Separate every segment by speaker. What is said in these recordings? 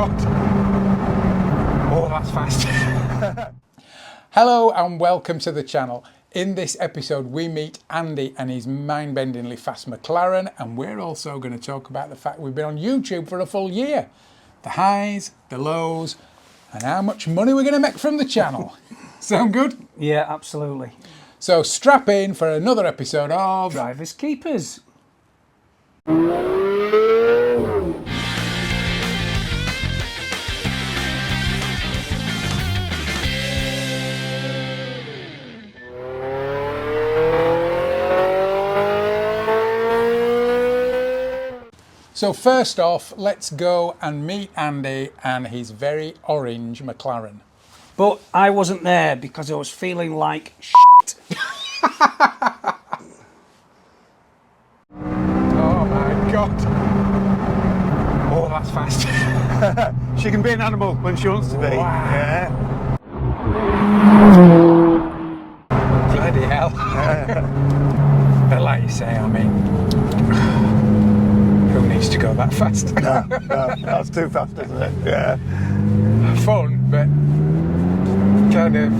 Speaker 1: God. Oh, that's fast. Hello and welcome to the channel. In this episode we meet Andy and his mind-bendingly fast McLaren, and we're also going to talk about the fact we've been on YouTube for a full year. The highs, the lows, and how much money we're going to make from the channel. Sound good?
Speaker 2: Yeah, absolutely.
Speaker 1: So strap in for another episode of
Speaker 2: Drivers Keepers.
Speaker 1: So first off, let's go and meet Andy and his very orange McLaren.
Speaker 2: But I wasn't there because I was feeling like shit.
Speaker 1: Oh my God. Oh, that's fast.
Speaker 3: She can be an animal when she wants to be.
Speaker 1: Wow.
Speaker 3: Yeah.
Speaker 1: Bloody hell. But like you say, I mean, who needs to go that fast?
Speaker 3: No, that's too fast, isn't it? Yeah.
Speaker 1: Fun, but kind of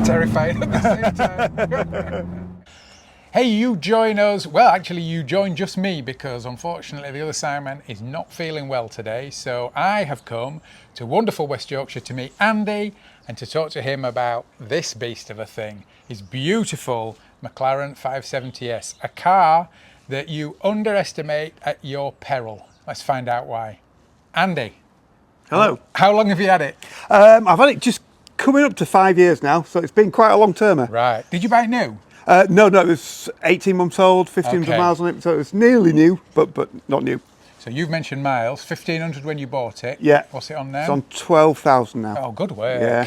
Speaker 1: terrifying at the same time. Hey, you join us. Well, actually, you join just me because unfortunately the other Simon is not feeling well today. So I have come to wonderful West Yorkshire to meet Andy and to talk to him about this beast of a thing, his beautiful McLaren 570s, a car that you underestimate at your peril. Let's find out why. Andy.
Speaker 3: Hello.
Speaker 1: How long have you had it?
Speaker 3: I've had it just coming up to 5 years now, so it's been quite a long termer.
Speaker 1: Right. Did you buy it new?
Speaker 3: No, it was 18 months old, 1,500
Speaker 1: Okay.
Speaker 3: miles on it, so it was nearly new, but not new.
Speaker 1: So you've mentioned miles, 1,500 when you bought it.
Speaker 3: Yeah.
Speaker 1: What's it on now?
Speaker 3: It's on 12,000 now.
Speaker 1: Oh, good work.
Speaker 3: Yeah.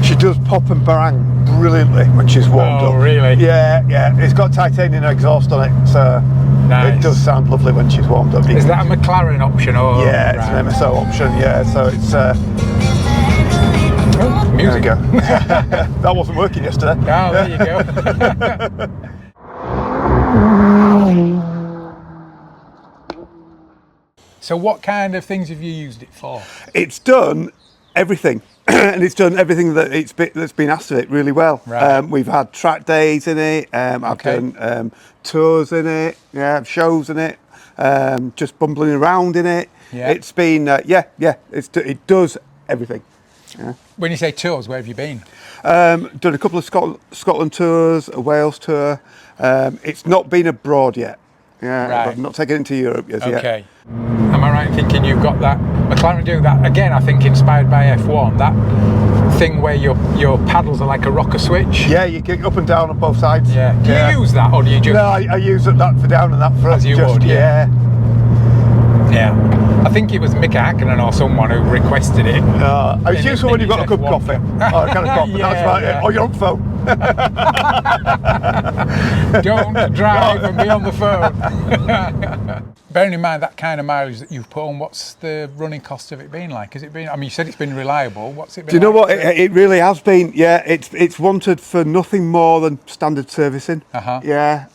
Speaker 3: She does pop and bang brilliantly when she's warmed up.
Speaker 1: Oh, really?
Speaker 3: Yeah. It's got titanium exhaust on it, so
Speaker 1: Nice.
Speaker 3: it does sound lovely when she's warmed up.
Speaker 1: Is that a McLaren option or?
Speaker 3: Yeah, it's
Speaker 1: Right.
Speaker 3: an MSO option, yeah, so it's...
Speaker 1: Oh, music.
Speaker 3: There we go. That wasn't working yesterday.
Speaker 1: Oh, there you go. So what kind of things have you used it for?
Speaker 3: It's done everything. And it's done everything that's been asked of it really well.
Speaker 1: Right.
Speaker 3: We've had track days in it. I've
Speaker 1: Okay.
Speaker 3: done tours in it. Yeah, shows in it. Just bumbling around in it.
Speaker 1: Yeah.
Speaker 3: It's been it does everything. Yeah.
Speaker 1: When you say tours, where have you been?
Speaker 3: Done a couple of Scotland tours, a Wales tour. It's not been abroad yet. Yeah,
Speaker 1: Right.
Speaker 3: I've not taken it into Europe yet.
Speaker 1: Okay. Am I right in thinking you've got that McLaren doing that again? I think inspired by F1, that thing where your paddles are like a rocker switch.
Speaker 3: Yeah, you kick up and down on both sides.
Speaker 1: Yeah. Do you use that, or do you just?
Speaker 3: No, I use that for down and that for
Speaker 1: As you
Speaker 3: just,
Speaker 1: would, yeah.
Speaker 3: Yeah.
Speaker 1: Yeah. I think it was Mick Hakkinen or someone who requested it.
Speaker 3: It's useful when you've got a cup of coffee or a can of coffee.
Speaker 1: Yeah,
Speaker 3: That's about
Speaker 1: yeah.
Speaker 3: it. Or you're on phone.
Speaker 1: Don't drive and be on the phone. Bearing in mind that kind of mileage that you've put on, what's the running cost of it been like? Has it been? I mean, you said it's been reliable. What's it been?
Speaker 3: Do you know
Speaker 1: like?
Speaker 3: what? It really has been. Yeah, it's wanted for nothing more than standard servicing.
Speaker 1: Uh-huh.
Speaker 3: Yeah.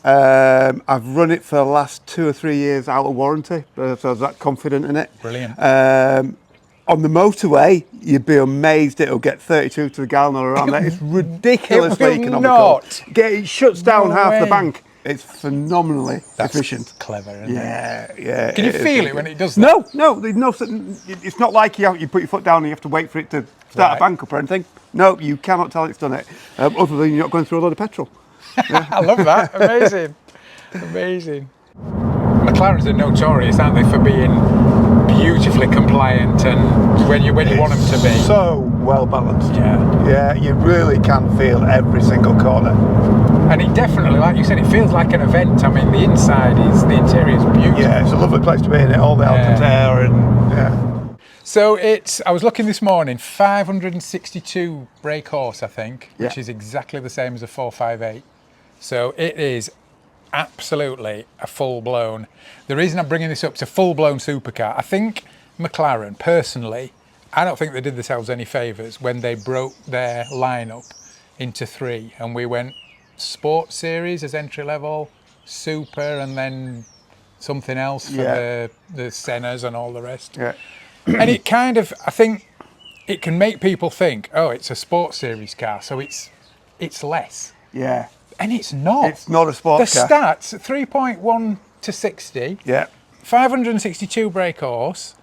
Speaker 3: I've run it for the last 2 or 3 years out of warranty, so I was that confident in it.
Speaker 1: Brilliant.
Speaker 3: On the motorway, you'd be amazed it'll get 32 to the gallon or around there. It's ridiculously
Speaker 1: It will
Speaker 3: economical.
Speaker 1: not.
Speaker 3: It shuts down
Speaker 1: No
Speaker 3: half
Speaker 1: way.
Speaker 3: the bank. It's phenomenally
Speaker 1: That's
Speaker 3: efficient.
Speaker 1: clever, isn't it?
Speaker 3: Yeah.
Speaker 1: Can you feel it when it does that?
Speaker 3: No, there's no. It's not like you put your foot down and you have to wait for it to start
Speaker 1: Right.
Speaker 3: a bank up or anything. No, you cannot tell it's done it, other than you're not going through a load of petrol.
Speaker 1: I love that. Amazing. Amazing. McLarens are notorious, aren't they, for being beautifully compliant and when you want them to be.
Speaker 3: So well balanced.
Speaker 1: Yeah.
Speaker 3: Yeah, you really can feel every single corner.
Speaker 1: And it definitely, like you said, it feels like an event. I mean, the interior is beautiful.
Speaker 3: Yeah, it's a lovely place to be in it. All the Alcantara and yeah.
Speaker 1: So I was looking this morning, 562 brake horse, I think, which
Speaker 3: Yeah.
Speaker 1: is exactly the same as a 458. So it is absolutely a full-blown. The reason I'm bringing this up, it's a full-blown supercar. I think McLaren, personally, I don't think they did themselves any favours when they broke their lineup into three, and we went Sport Series as entry level, Super, and then something else for the Sennas and all the rest.
Speaker 3: Yeah.
Speaker 1: And it kind of, I think, it can make people think, oh, it's a sports series car, so it's less.
Speaker 3: Yeah.
Speaker 1: And it's not.
Speaker 3: It's not a sports
Speaker 1: the
Speaker 3: car.
Speaker 1: stats, 3.1 to 60,
Speaker 3: Yeah.
Speaker 1: 562 brake horse.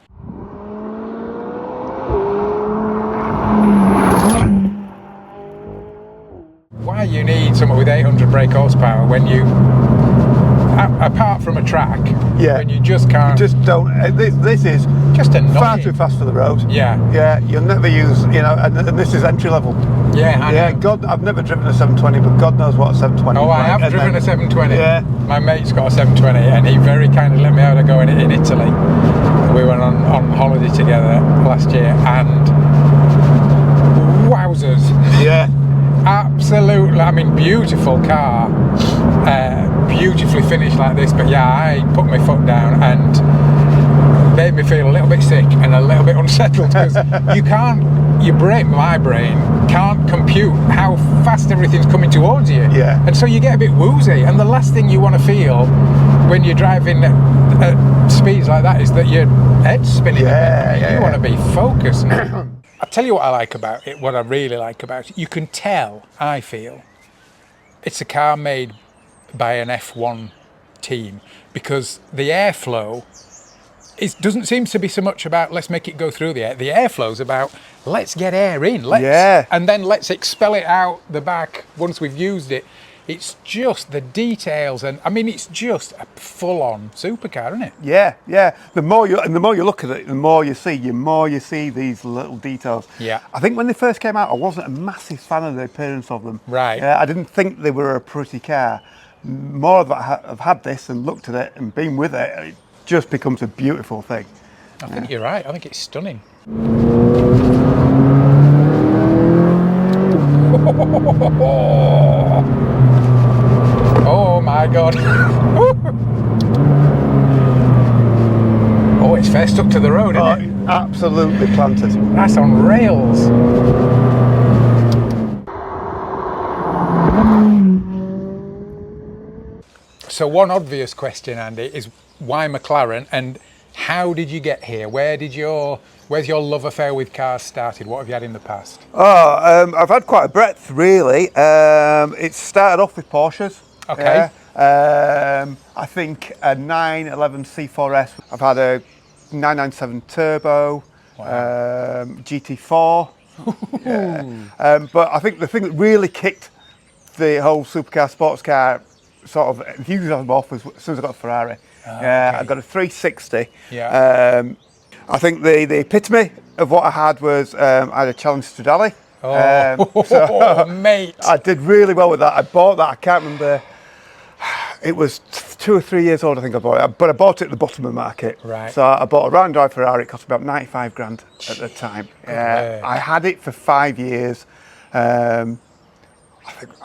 Speaker 1: Why you need something with 800 brake horsepower when you, apart from a track,
Speaker 3: Yeah.
Speaker 1: when you just can't.
Speaker 3: Just don't. This is
Speaker 1: Just
Speaker 3: far
Speaker 1: annoying.
Speaker 3: too fast for the road.
Speaker 1: Yeah.
Speaker 3: Yeah. You'll never use, and this is entry level.
Speaker 1: Yeah, I
Speaker 3: Yeah.
Speaker 1: know.
Speaker 3: God, I've never driven a 720, but God knows what a 720
Speaker 1: Oh,
Speaker 3: is
Speaker 1: I
Speaker 3: like.
Speaker 1: have
Speaker 3: And
Speaker 1: driven
Speaker 3: then-
Speaker 1: a 720.
Speaker 3: Yeah.
Speaker 1: My mate's got a 720 and he very kindly let me have a go in it in Italy. We went on holiday together last year and wowzers.
Speaker 3: Yeah.
Speaker 1: Absolutely, I mean, beautiful car, beautifully finished like this, but yeah, I put my foot down and made me feel a little bit sick and a little bit unsettled because my brain can't compute how fast everything's coming towards you.
Speaker 3: Yeah.
Speaker 1: And so you get a bit woozy, and the last thing you want to feel when you're driving at speeds like that is that your head's spinning.
Speaker 3: Yeah,
Speaker 1: you
Speaker 3: yeah,
Speaker 1: want to be focused. I'll tell you what I like about it, what I really like about it. You can tell, I feel, it's a car made by an F1 team because the airflow doesn't seem to be so much about let's make it go through the air. The airflow's about let's get air in, and then let's expel it out the back once we've used it. It's just the details, and I mean, it's just a full-on supercar, isn't it?
Speaker 3: Yeah, yeah. The more you look at it, the more you see these little details.
Speaker 1: Yeah.
Speaker 3: I think when they first came out, I wasn't a massive fan of the appearance of them.
Speaker 1: Right.
Speaker 3: Yeah, I didn't think they were a pretty car. More that I've had this and looked at it and been with it, it just becomes a beautiful thing.
Speaker 1: I think you're right. I think it's stunning. Oh my God. Oh, it's fair stuck to the road, isn't it?
Speaker 3: Absolutely planted.
Speaker 1: That's on rails. So one obvious question, Andy, is why McLaren and how did you get here? Where's your love affair with cars started? What have you had in the past?
Speaker 3: I've had quite a breadth, really. It started off with Porsches.
Speaker 1: Okay.
Speaker 3: I think a 911 C4S. I've had a 997 Turbo, GT4. But I think the thing that really kicked the whole supercar, sports car sort of enthusiasm off was as soon as I got a Ferrari.
Speaker 1: Okay.
Speaker 3: I got a 360.
Speaker 1: Yeah.
Speaker 3: I think the epitome of what I had was I had a Challenge Stradale.
Speaker 1: Oh, mate.
Speaker 3: I did really well with that. I bought that, I can't remember, it was 2 or 3 years old I think I bought it, but I bought it at the bottom of the market.
Speaker 1: Right.
Speaker 3: So I bought a round drive Ferrari, it cost about 95 grand at the time. I had it for 5 years. I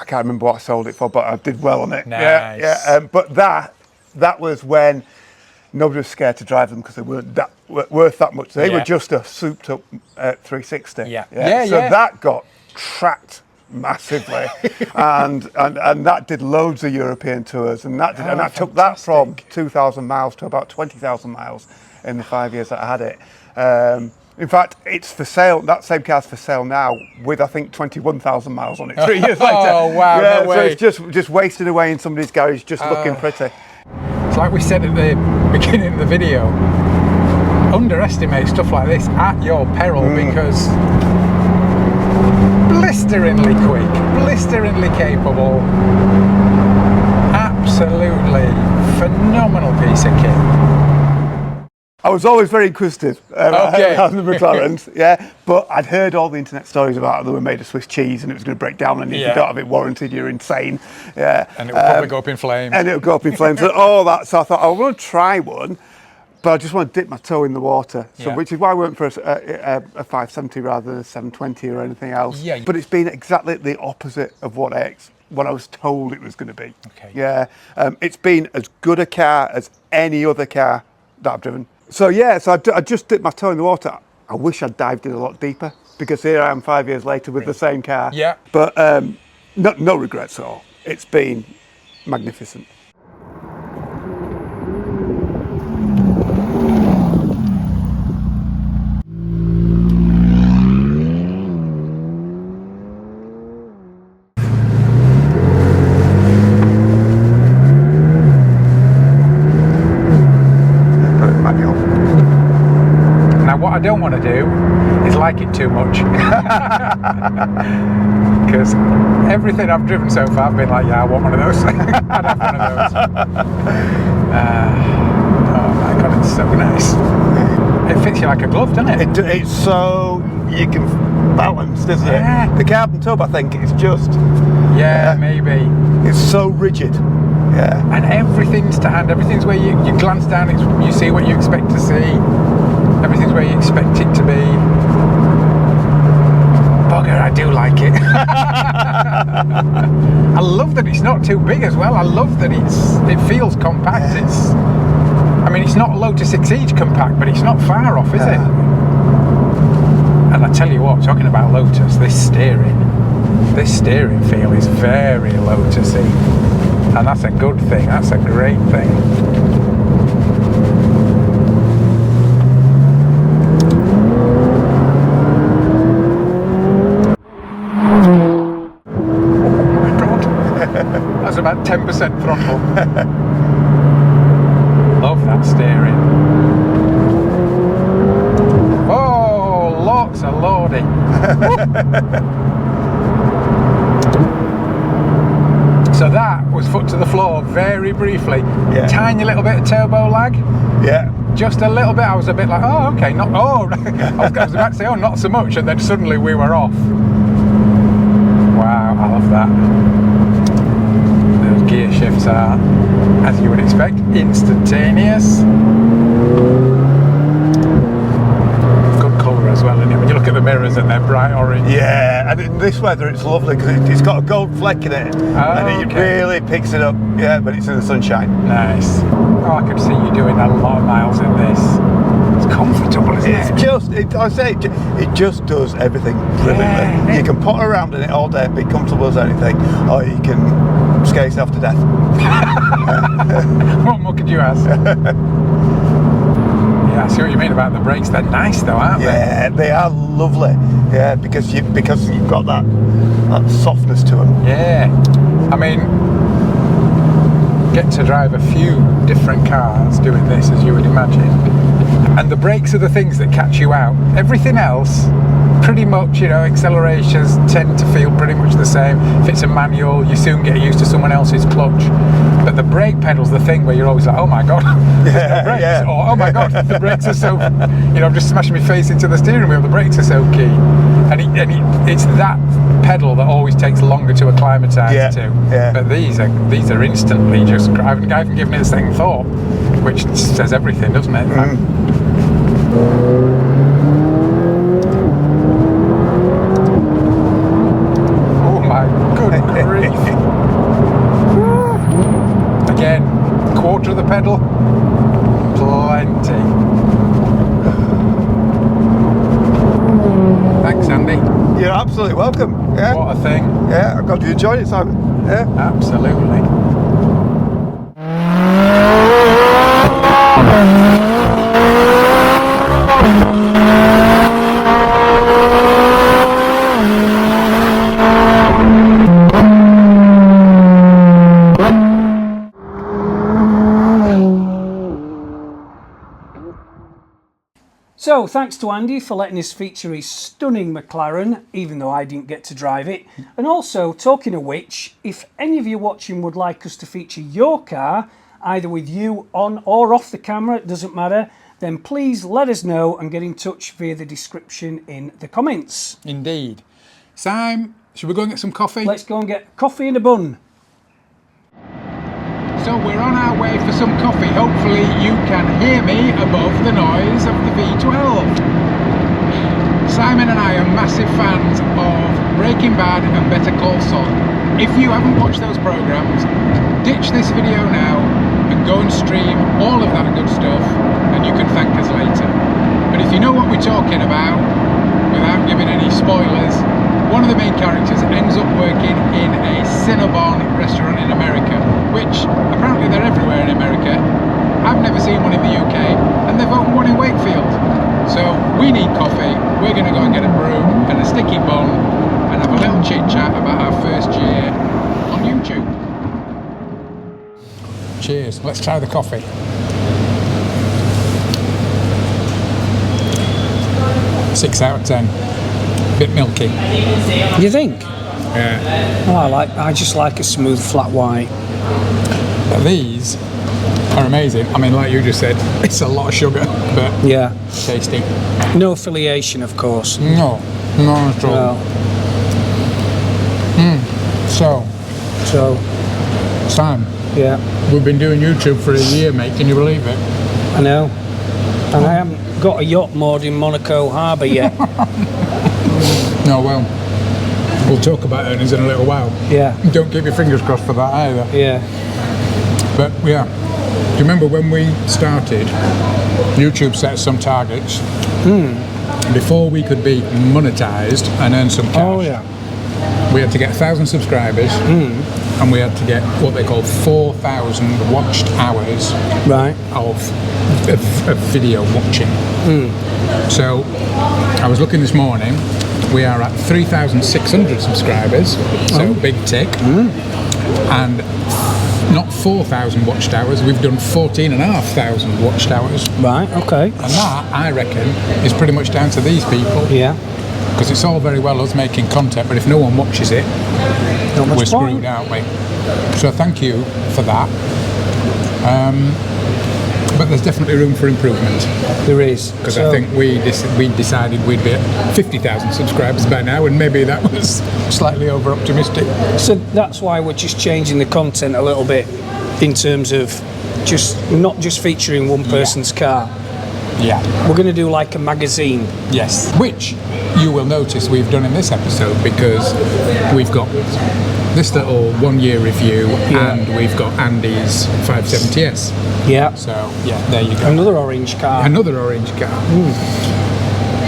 Speaker 3: can't remember what I sold it for, but I did well on it.
Speaker 1: Nice.
Speaker 3: But that was when nobody was scared to drive them because they weren't worth that much. They were just a souped up 360.
Speaker 1: Yeah.
Speaker 3: So that got tracked massively, and that did loads of European tours, and that took that from 2,000 miles to about 20,000 miles in the 5 years that I had it. In fact, it's for sale. That same car's for sale now, with I think 21,000 miles on it 3 years later.
Speaker 1: Oh wow!
Speaker 3: Yeah,
Speaker 1: No way.
Speaker 3: so it's just wasted away in somebody's garage, just looking pretty.
Speaker 1: It's like we said at the beginning of the video. Underestimate stuff like this at your peril because blisteringly quick, blisteringly capable, absolutely phenomenal piece of kit.
Speaker 3: I was always very inquisitive around the McLarens, but I'd heard all the internet stories about how they were made of Swiss cheese and it was going to break down, and if you don't have it warranted, you're insane.
Speaker 1: And it would probably go up in flames.
Speaker 3: And it would go up in flames and all that. So I thought, I want to try one, but I just want to dip my toe in the water. So, which is why I went for a 570 rather than a 720 or anything else.
Speaker 1: Yeah.
Speaker 3: But it's been exactly the opposite of what I was told it was going to be.
Speaker 1: Okay.
Speaker 3: Yeah. It's been as good a car as any other car that I've driven. So I just dipped my toe in the water. I wish I'd dived in a lot deeper, because here I am 5 years later with the same car.
Speaker 1: Yeah.
Speaker 3: But no regrets at all. It's been magnificent.
Speaker 1: Now, what I don't want to do is like it too much. Because everything I've driven so far, I've been like, yeah, I want one of those. I'd have one of those. Oh my God, it's so nice. It fits you like a glove, doesn't it?
Speaker 3: It's so you can balance, isn't it? The carbon tub, I think, is just
Speaker 1: maybe.
Speaker 3: It's so rigid. Yeah.
Speaker 1: And everything's to hand. Everything's where you glance down, you see what you expect to see. Everything's where you expect it to be. Bugger, I do like it. I love that it's not too big as well. I love that it feels compact. It's not Lotus Exige compact, but it's not far off, is it? And I tell you what, talking about Lotus, this steering feel is very Lotusy. And that's a good thing, that's a great thing. Oh my God, that's about 10% throttle. Love that steering. Oh, lots of loading. So that was foot to the floor very briefly.
Speaker 3: Yeah.
Speaker 1: Tiny little bit of turbo lag.
Speaker 3: Yeah.
Speaker 1: Just a little bit. I was a bit like, oh, okay, not. Oh, I was about to say, oh, not so much, and then suddenly we were off. Wow, I love that. Those gear shifts are, as you would expect, instantaneous. Good colour as well, isn't it? When you look at the mirrors and they're bright orange.
Speaker 3: Yeah, and in this weather it's lovely because it's got a gold fleck in it, and it really picks it up. Yeah, but it's in the sunshine.
Speaker 1: Nice. Oh, I could see you doing a lot of miles in this. It's comfortable, isn't it? It just does everything brilliantly. Yeah. You can pot around in it all day and be comfortable as anything, or you can scare yourself to death. What more could you ask? Yeah, I see what you mean about the brakes. They're nice though, aren't they?
Speaker 3: Yeah, they are lovely. Yeah, because you've got that softness to them.
Speaker 1: Yeah. Get to drive a few different cars doing this, as you would imagine. And the brakes are the things that catch you out. Everything else, pretty much, accelerations tend to feel pretty much the same. If it's a manual, you soon get used to someone else's clutch. But the brake pedal's the thing where you're always like, oh my God, there's no brakes.
Speaker 3: Yeah.
Speaker 1: Or, oh my God, the brakes are so, I'm just smashing my face into the steering wheel, the brakes are so key. And it's that pedal that always takes longer to acclimatise to.
Speaker 3: Yeah.
Speaker 1: But these are instantly just, I haven't given it a second thought, which says everything, doesn't it? Oh my good grief. Again, quarter of the pedal, plenty. Thanks, Andy.
Speaker 3: You're absolutely welcome. Yeah.
Speaker 1: What a thing.
Speaker 3: Yeah, I'm glad you enjoyed it, Simon. Yeah.
Speaker 1: Absolutely.
Speaker 2: So, thanks to Andy for letting us feature his stunning McLaren, even though I didn't get to drive it. And also, talking of which, if any of you watching would like us to feature your car, either with you on or off the camera, it doesn't matter, then please let us know and get in touch via the description in the comments.
Speaker 1: Indeed. Sam, should we go and get some coffee?
Speaker 2: Let's go and get coffee and a bun.
Speaker 1: So we're on our way for some coffee. Hopefully you can hear me above the noise of the V12. Simon and I are massive fans of Breaking Bad and Better Call Saul. If you haven't watched those programs, ditch this video now and go and stream all of that good stuff, and you can thank us later. But if you know what we're talking about, without giving any spoilers, one of the main characters ends up working in a Cinnabon restaurant in America, which apparently they're everywhere in America. I've never seen one in the UK, and they've opened one in Wakefield. So we need coffee. We're going to go and get a brew and a sticky bun and have a little chit chat about our first year on YouTube. Cheers. Let's try the coffee. 6 out of 10. Bit milky.
Speaker 2: You think?
Speaker 1: Yeah.
Speaker 2: Oh, I just like a smooth flat white.
Speaker 1: But these are amazing. I mean, like you just said, it's a lot of sugar, but
Speaker 2: Yeah.
Speaker 1: tasty.
Speaker 2: No affiliation, of course.
Speaker 1: No, not at all.
Speaker 2: Well,
Speaker 1: So, Sam,
Speaker 2: yeah,
Speaker 1: we've been doing YouTube for a year, mate. Can you believe it?
Speaker 2: I know. And I haven't got a yacht moored in Monaco Harbour yet.
Speaker 1: No, well, we'll talk about earnings in a little while.
Speaker 2: Yeah,
Speaker 1: Don't keep your fingers crossed for that either.
Speaker 2: yeah.
Speaker 1: But yeah, do you remember when we started, YouTube set some targets. Before we could be monetized and earn some cash,
Speaker 2: Oh, yeah.
Speaker 1: we had to get 1,000 subscribers and we had to get what they call 4,000 watched hours
Speaker 2: Right.
Speaker 1: of video watching. So I was looking this morning, we are at 3,600 subscribers, so big tick, and not 4,000 watched hours, we've done 14,500 watched hours,
Speaker 2: Right, okay.
Speaker 1: and that, I reckon, is pretty much down to these people,
Speaker 2: Yeah.
Speaker 1: because it's all very well us making content, but if no one watches it,
Speaker 2: Not much
Speaker 1: we're screwed,
Speaker 2: point.
Speaker 1: aren't we? So thank you for that. But there's definitely room for improvement,
Speaker 2: There is.
Speaker 1: because I think we decided we'd be at 50,000 subscribers by now, and maybe that was slightly over optimistic.
Speaker 2: So that's why we're just changing the content a little bit in terms of just not just featuring one person's car.
Speaker 1: Yeah.
Speaker 2: We're going to do like a magazine.
Speaker 1: Yes. Which you will notice we've done in this episode, because we've got this little 1 year review and we've got Andy's 570s.
Speaker 2: Yeah.
Speaker 1: So yeah, there you go.
Speaker 2: Another orange car.
Speaker 1: Another orange car.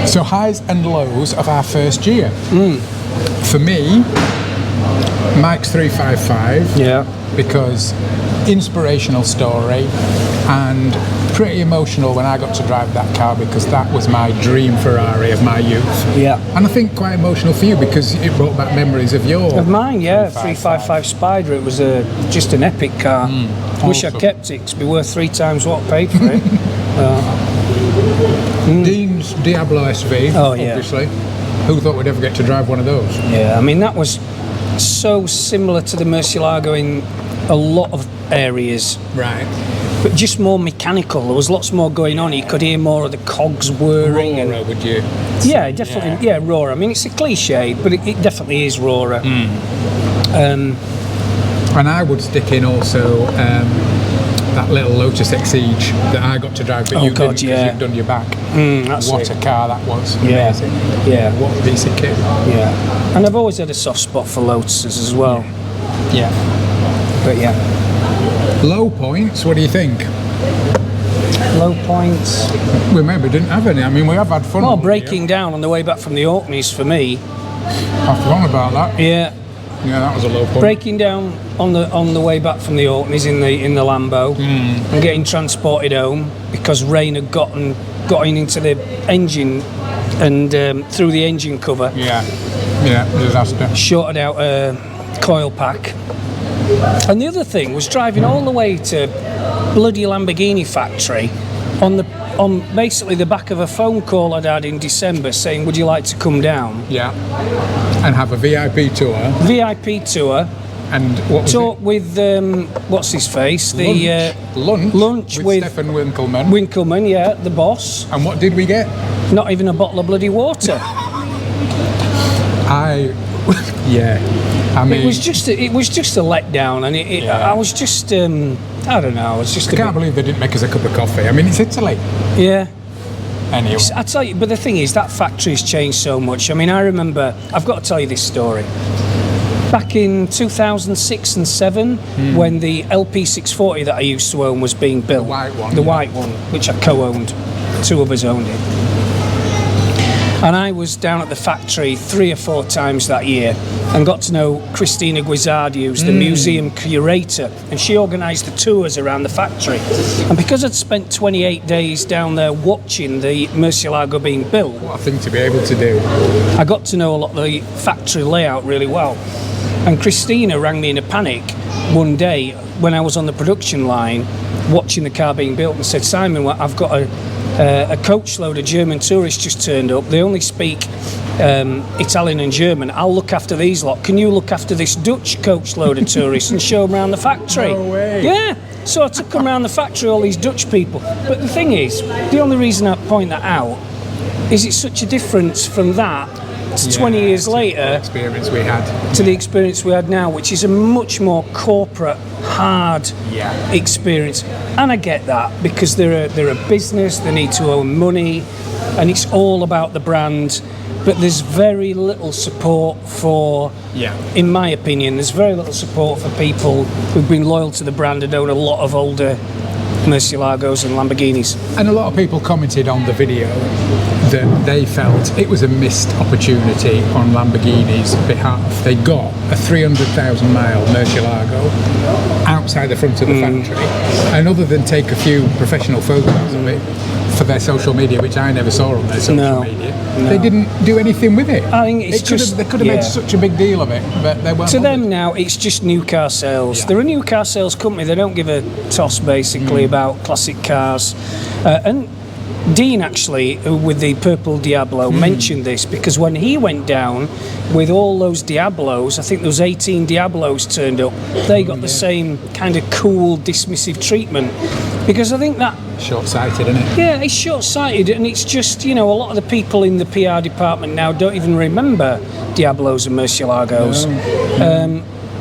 Speaker 1: So highs and lows of our first year. For me, Mike's 355.
Speaker 2: Yeah.
Speaker 1: Because inspirational story and pretty emotional when I got to drive that car, because that was my dream Ferrari of my youth.
Speaker 2: Yeah.
Speaker 1: And I think quite emotional for you because it brought back memories of your
Speaker 2: Of mine, yeah, 355 Spider. It was just an epic car. Wish I
Speaker 1: awesome.
Speaker 2: kept it. 'Cause it'd be worth 3 times what I paid for it.
Speaker 1: Dean's Diablo SV,
Speaker 2: Oh, yeah.
Speaker 1: obviously. Who thought we'd ever get to drive one of those?
Speaker 2: Yeah, I mean that was so similar to the Murcielago in a lot of areas,
Speaker 1: Right.
Speaker 2: but just more mechanical. There was lots more going on. You could hear more of the cogs whirring.
Speaker 1: Aurora, would you?
Speaker 2: Yeah, definitely. Yeah, Roar. I mean, it's a cliche, but it definitely is Roarer.
Speaker 1: And I would stick in also that little Lotus Exige that I got to drive, but
Speaker 2: Oh,
Speaker 1: you
Speaker 2: God,
Speaker 1: didn't because
Speaker 2: yeah.
Speaker 1: you've done your back.
Speaker 2: That's
Speaker 1: What
Speaker 2: it.
Speaker 1: a car that was.
Speaker 2: Yeah.
Speaker 1: Amazing.
Speaker 2: Yeah.
Speaker 1: What a piece of kit.
Speaker 2: Yeah, and I've always had a soft spot for Lotuses as well.
Speaker 1: Yeah.
Speaker 2: But yeah,
Speaker 1: Low points, what do you think?
Speaker 2: low points.
Speaker 1: We maybe didn't have any. I mean, we have had fun.
Speaker 2: Well,
Speaker 1: all
Speaker 2: breaking
Speaker 1: year.
Speaker 2: down on the way back from the Orkneys for me.
Speaker 1: I've forgotten about that.
Speaker 2: Yeah,
Speaker 1: Yeah, that was a low point.
Speaker 2: breaking down on the way back from the Orkneys in the Lambo and getting transported home because rain had gotten into the engine and through the engine cover,
Speaker 1: Yeah. Yeah, disaster.
Speaker 2: shorted out a coil pack. And the other thing was driving all the way to bloody Lamborghini factory on basically the back of a phone call I'd had in December saying, would you like to come down?
Speaker 1: Yeah. And have a VIP tour.
Speaker 2: VIP tour,
Speaker 1: And what was
Speaker 2: talk with, what's his face?
Speaker 1: it? Lunch
Speaker 2: with
Speaker 1: Stefan Winkleman.
Speaker 2: Winkleman, yeah, the boss.
Speaker 1: And what did we get?
Speaker 2: Not even a bottle of bloody water.
Speaker 1: Yeah. I mean,
Speaker 2: It was just a letdown, and
Speaker 1: Yeah.
Speaker 2: I was just, I don't know, I was just
Speaker 1: I can't believe they didn't make us a cup of coffee. I mean, it's Italy.
Speaker 2: yeah.
Speaker 1: Anyway.
Speaker 2: I tell you, but the thing is, that factory's changed so much. I mean, I remember, I've got to tell you this story. Back in 2006 and 7, when the LP640 that I used to own was being built,
Speaker 1: The white one,
Speaker 2: the
Speaker 1: yeah.
Speaker 2: white one, which I co-owned, 2 of us owned it. And I was down at the factory 3 or 4 times that year and got to know Christina Guisardi, who's the museum curator, and she organised the tours around the factory. And because I'd spent 28 days down there watching the Murcielago being built,
Speaker 1: What a thing to be able to do.
Speaker 2: I got to know a lot of the factory layout really well. And Christina rang me in a panic one day when I was on the production line watching the car being built and said, Simon, I've got a a coach load of German tourists just turned up. They only speak Italian and German. I'll look after these lot. Can you look after this Dutch coach load of tourists and show them around the factory?
Speaker 1: No way.
Speaker 2: Yeah. So I took them around the factory, all these Dutch people. But the thing is, the only reason I point that out is it's such a difference from that to 20 years later
Speaker 1: experience we had
Speaker 2: to the experience we had now, which is a much more corporate, hard experience. And I get that because they're a business, they need to earn money, and it's all about the brand. But there's very little support for, in my opinion, there's very little support for people who've been loyal to the brand and own a lot of older Murcielagos and Lamborghinis.
Speaker 1: And a lot of people commented on the video that they felt it was a missed opportunity on Lamborghini's behalf. They got a 300,000 mile Murcielago outside the front of the factory, and other than take a few professional photos of it for their social media, which I never saw on their social media, they didn't do anything with it.
Speaker 2: I think it's
Speaker 1: they could have made such a big deal of it, but they weren't.
Speaker 2: To them now, it's just new car sales. They're a new car sales company. They don't give a toss, basically, about classic cars. And Dean, actually, with the Purple Diablo, mentioned this because when he went down with all those Diablos, I think there was 18 Diablos turned up, they got the same kind of cool, dismissive treatment. Because I think that...
Speaker 1: Short-sighted, isn't it?
Speaker 2: Yeah, it's short-sighted, and it's just, you know, a lot of the people in the PR department now don't even remember Diablos and Murcielagos.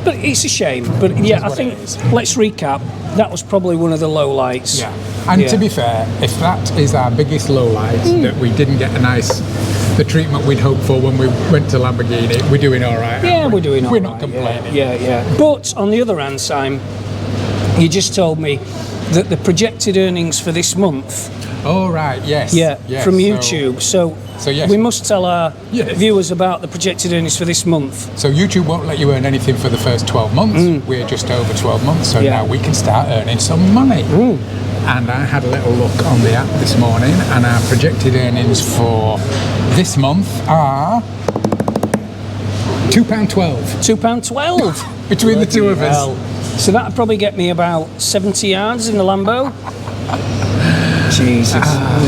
Speaker 2: But it's a shame. But yeah, I think, let's recap, that was probably one of the lowlights.
Speaker 1: Yeah. And to be fair, if that is our biggest lowlight, that we didn't get the treatment we'd hoped for when we went to Lamborghini, we're doing all right.
Speaker 2: Yeah, we're doing all right.
Speaker 1: We're not complaining.
Speaker 2: Yeah. But on the other hand, Simon, you just told me that the projected earnings for this month.
Speaker 1: Oh, right, yes.
Speaker 2: Yeah, from YouTube. So
Speaker 1: yes.
Speaker 2: We must tell our viewers about the projected earnings for this month.
Speaker 1: So YouTube won't let you earn anything for the first 12 months. We're just over 12 months, so now we can start earning some money. And I had a little look on the app this morning, and our projected earnings for this month are £2.12.
Speaker 2: £2.12
Speaker 1: between the two of us.
Speaker 2: So that'd probably get me about 70 yards in the Lambo. Jesus.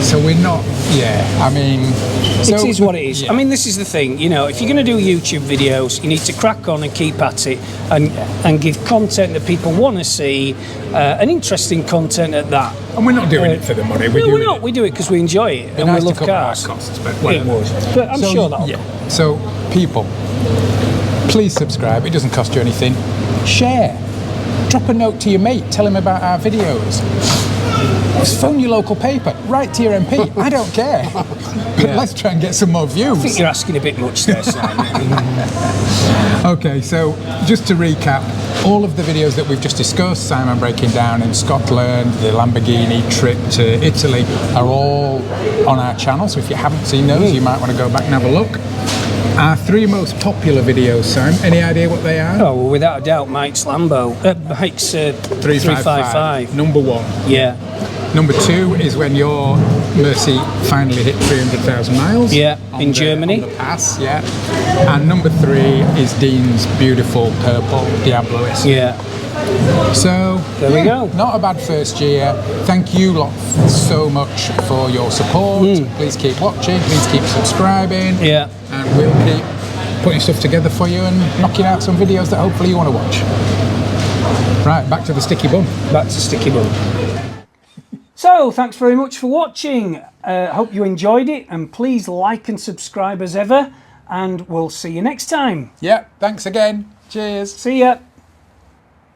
Speaker 1: So we're not, I mean...
Speaker 2: It is what it is. I mean, this is the thing, you know, if you're going to do YouTube videos, you need to crack on and keep at it and give content that people want to see, and interesting content at that.
Speaker 1: And we're not doing it for the money.
Speaker 2: We're not. We do it because we enjoy it and we love cars.
Speaker 1: Costs, but whatever.
Speaker 2: But I'm sure that'll come.
Speaker 1: So, people, please subscribe. It doesn't cost you anything. Share. Drop a note to your mate. Tell him about our videos. Just phone your local paper. Write to your MP. I don't care. But let's try and get some more views.
Speaker 2: I think you're asking a bit much there, Simon.
Speaker 1: Okay, so just to recap, all of the videos that we've just discussed, Simon breaking down in Scotland, the Lamborghini trip to Italy, are all on our channel. So if you haven't seen those, you might want to go back and have a look. Our three most popular videos, Sam, any idea what they are?
Speaker 2: Oh, well, without a doubt, Mike's Lambo. Mike's 355.
Speaker 1: Number one.
Speaker 2: Yeah.
Speaker 1: Number two is when your Mercy finally hit 300,000 miles.
Speaker 2: Yeah, in Germany.
Speaker 1: On the pass, And number three is Dean's beautiful purple Diablo S.
Speaker 2: Yeah.
Speaker 1: So,
Speaker 2: there we go.
Speaker 1: Not a bad first year. Thank you lot so much for your support. Please keep watching, please keep subscribing.
Speaker 2: Yeah.
Speaker 1: And we'll keep putting stuff together for you and knocking out some videos that hopefully you want to watch. Right, back to the sticky bum.
Speaker 2: Back to sticky bum. So, thanks very much for watching. Hope you enjoyed it, and please like and subscribe as ever, and we'll see you next time.
Speaker 1: Yeah, thanks again. Cheers.
Speaker 2: See ya.